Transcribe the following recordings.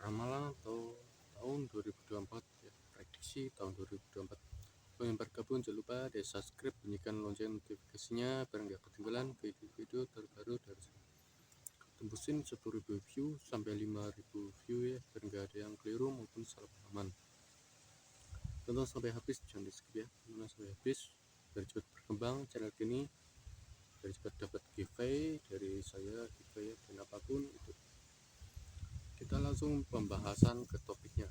ramalan atau tahun 2024 ya, prediksi tahun 2024. Yang bergabung jangan lupa di subscribe, bunyikan lonceng notifikasinya biar nggak ketinggalan video-video terbaru dari saya. Tembusin 10.000 view sampai 5.000 view ya, biar nggak ada yang keliru maupun salah pahaman. Tonton sampai habis, jangan di skip ya, tonton sampai habis biar cepat berkembang channel ini, biar cepat dapat giveaway dari saya, giveaway dan apapun itu. Kita langsung pembahasan ke topiknya.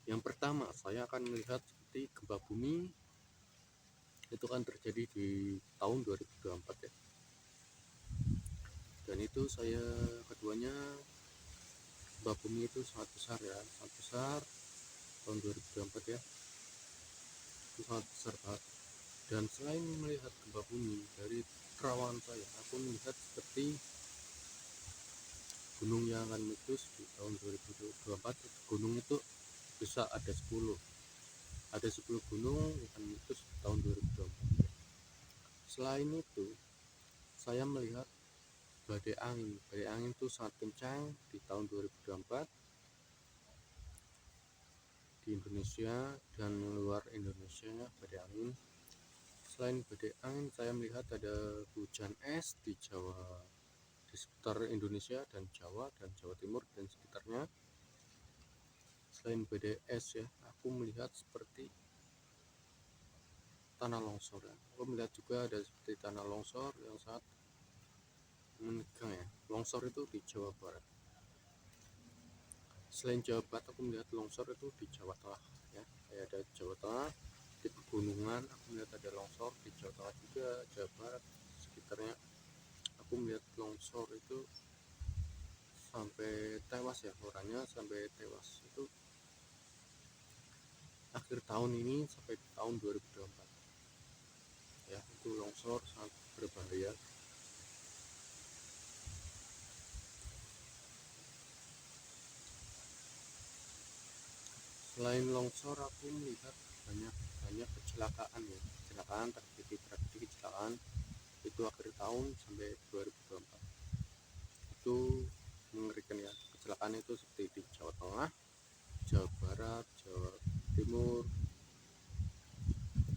Yang pertama, saya akan melihat seperti gempa bumi itu kan terjadi di tahun 2024 ya. Dan itu keduanya gempa bumi itu sangat besar ya, sangat besar tahun 2024 ya. Itu sangat besar banget. Dan selain melihat gempa bumi dari terawan saya, aku melihat seperti gunung yang akan meletus di tahun 2024. Gunung itu bisa ada 10 gunung yang akan meletus di tahun 2024. Selain itu, saya melihat badai angin itu sangat kencang di tahun 2024 di Indonesia dan luar Indonesia. Badai angin, selain badai angin, saya melihat ada hujan es di Jawa, di sekitar Indonesia dan Jawa Timur dan sekitarnya. Selain badai es ya, aku melihat seperti tanah longsor ya. Aku melihat juga ada seperti tanah longsor yang sangat menegang ya. Longsor itu di Jawa Barat. Selain Jawa Barat, aku melihat longsor itu di Jawa Tengah ya. Kayak ada Jawa Tengah di pegunungan, aku melihat ada longsor di Jawa Tengah juga, Jawa Barat sekitarnya. Aku melihat longsor itu sampai tewas ya, orangnya sampai tewas itu akhir tahun ini sampai tahun 2024 ya. Itu longsor sangat berbahaya. Selain longsor, aku melihat banyak kecelakaan ya, tragedi kecelakaan itu akhir tahun sampai 2024 itu mengerikan ya. Kecelakaan itu seperti di Jawa Tengah, Jawa Barat, Jawa Timur,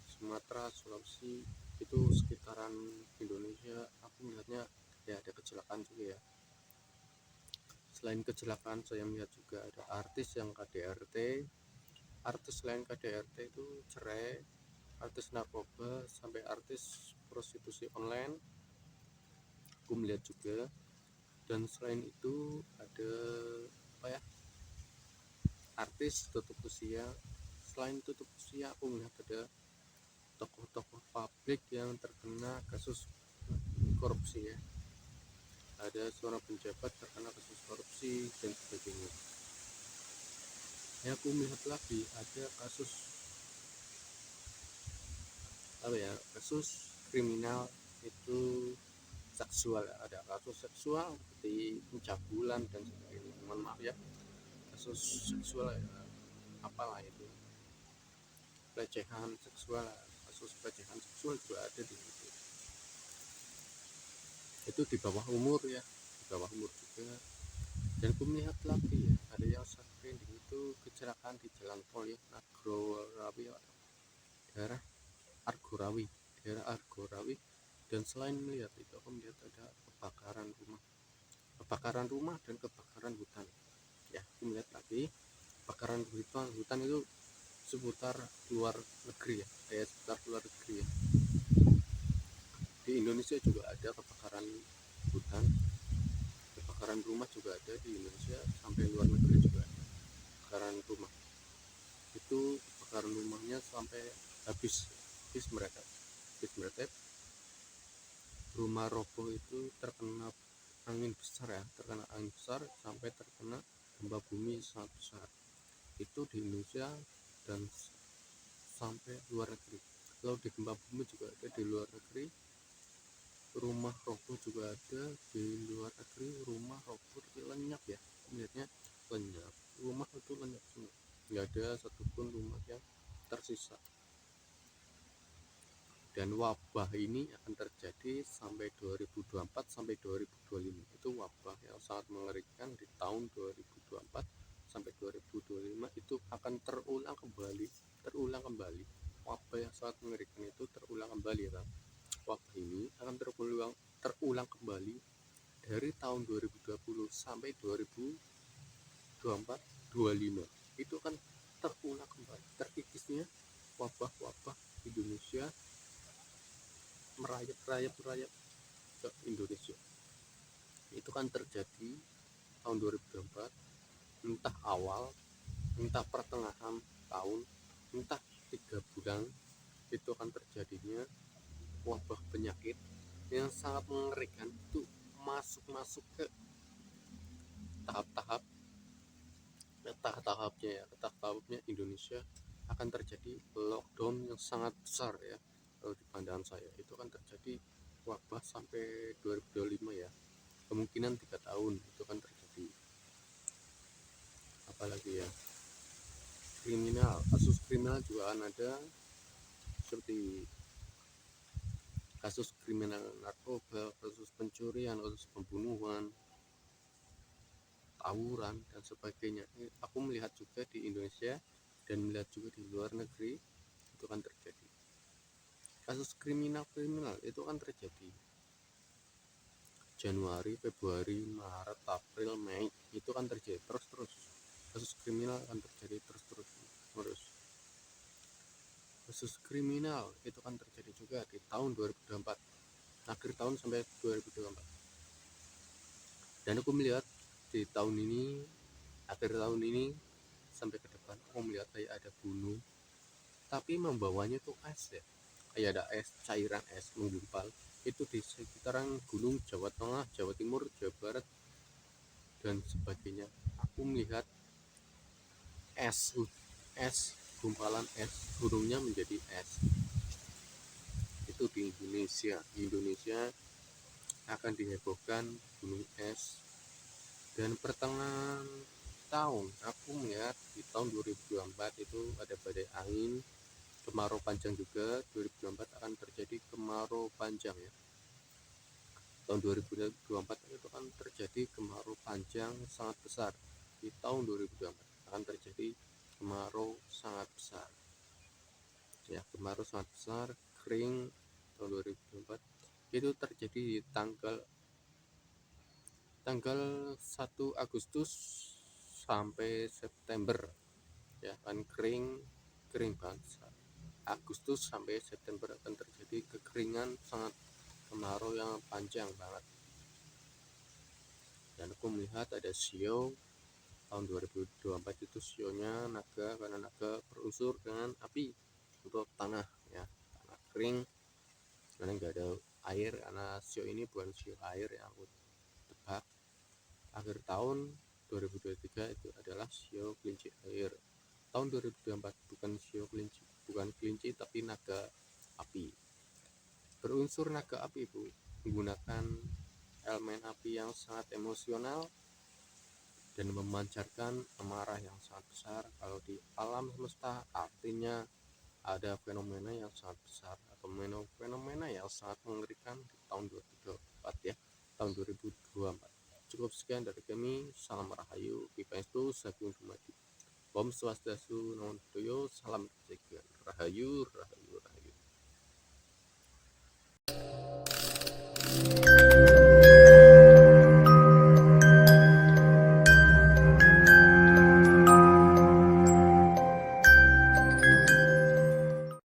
Sumatera, Sulawesi, itu sekitaran Indonesia. Aku melihatnya ya ada kecelakaan juga ya. Selain kecelakaan, saya melihat juga ada artis yang KDRT. Artis lain KDRT itu cerai, artis narkoba, sampai artis prostitusi online aku melihat juga. Dan selain itu ada apa ya, artis tutup usia. Selain tutup usia, aku melihat ada tokoh-tokoh publik yang terkena kasus korupsi ya. Ada seorang pejabat terkena kasus korupsi dan sebagainya. Ya, aku melihat lagi ada kasus kasus kriminal itu seksual. Ada kasus seksual seperti pencabulan dan sebagainya. Mohon maaf ya, kasus seksual ya, apalah itu, pelecehan seksual, kasus pelecehan seksual juga ada di situ. Itu di bawah umur ya, di bawah umur juga. Dan aku melihat lagi ya, ada yang sampai itu kecelakaan di jalan tol ya, daerah Argorawi. Dan selain melihat itu, aku melihat ada kebakaran rumah dan kebakaran hutan ya. Aku melihat lagi kebakaran hutan itu seputar luar negeri ya, kayak seputar luar negeri ya. Di Indonesia juga ada kebakaran hutan, kebakaran rumah juga ada di Indonesia, sampai luar negeri juga ada kebakaran rumah. Itu kebakaran rumahnya sampai habis meretep. Rumah roboh itu terkena angin besar sampai terkena gempa bumi sangat besar. Itu di Indonesia dan sampai luar negeri. Kalau di gempa bumi juga ada di luar negeri, rumah roboh juga ada di luar negeri. Rumah roboh lenyap ya, melihatnya lenyap, rumah itu lenyap semua, nggak ada satupun rumah yang tersisa. Dan wabah ini akan terjadi sampai 2024 sampai 2025. Itu wabah yang sangat mengerikan di tahun 2024 sampai 2025 itu akan terulang kembali. Wabah yang sangat mengerikan itu terulang kembali ya. Wabah ini akan terulang kembali dari tahun 2020 sampai 2024 25. Itu kan terulang kembali. Terkikisnya wabah-wabah Indonesia merayap ke Indonesia. Itu kan terjadi tahun 2024, entah awal, entah pertengahan tahun, entah 3 bulan, itu akan terjadinya wabah penyakit yang sangat mengerikan. Itu masuk ke tahap-tahapnya Indonesia akan terjadi lockdown yang sangat besar ya. Kalau di pandangan saya itu kan terjadi wabah sampai 2025 ya, kemungkinan 3 tahun itu kan terjadi. Apalagi ya, kasus kriminal juga akan ada, seperti kasus kriminal narkoba, kasus pencurian, kasus pembunuhan, tawuran dan sebagainya. Aku melihat juga di Indonesia dan melihat juga di luar negeri itu kan terjadi. Kasus kriminal itu kan terjadi Januari, Februari, Maret, April, Mei, itu kan terjadi terus. Kasus kriminal akan terjadi terus. Kasus kriminal itu kan terjadi juga di tahun 2024, akhir tahun sampai 2024. Dan aku melihat di tahun ini, akhir tahun ini sampai ke depan, aku melihat kayak ada gunung, tapi membawanya tuh es ya, kayak ada es, cairan es menggumpal. Itu di sekitaran gunung Jawa Tengah, Jawa Timur, Jawa Barat dan sebagainya. Aku melihat es, gumpalan es, gunungnya menjadi es. Itu di Indonesia akan dihebohkan gunung es. Dan pertengahan tahun aku melihat di tahun 2024 itu ada badai angin, kemarau panjang juga. 2024 akan terjadi kemarau panjang ya. Tahun 2024 itu akan terjadi kemarau panjang sangat besar. Di tahun 2024 akan terjadi kemarau sangat besar ya, kemarau sangat besar, kering. Tahun 2024 itu terjadi di tanggal 1 Agustus sampai September ya, kan kering banget. Agustus sampai September akan terjadi kekeringan sangat, kemarau yang panjang banget. Dan aku melihat ada sio tahun 2024 itu, sionya naga, karena naga berunsur dengan api untuk tanah ya, tanah kering karena nggak ada air, karena sio ini bukan sio air yang aku tebak. Akhir tahun 2023 itu adalah sio kelinci air. Tahun 2024 bukan sio kelinci, bukan kelinci tapi naga api. Berunsur naga api itu menggunakan elemen api yang sangat emosional dan memancarkan amarah yang sangat besar. Kalau di alam semesta artinya ada fenomena yang sangat besar atau fenomena yang sangat mengerikan di tahun 2024 ya, tahun 2024. Cukup sekian dari kami. Salam Rahayu, Pipaestu, Sagung Dumadi. Om Swastiastu, Namo Buddhaya, salam kebajikan. Rahayu.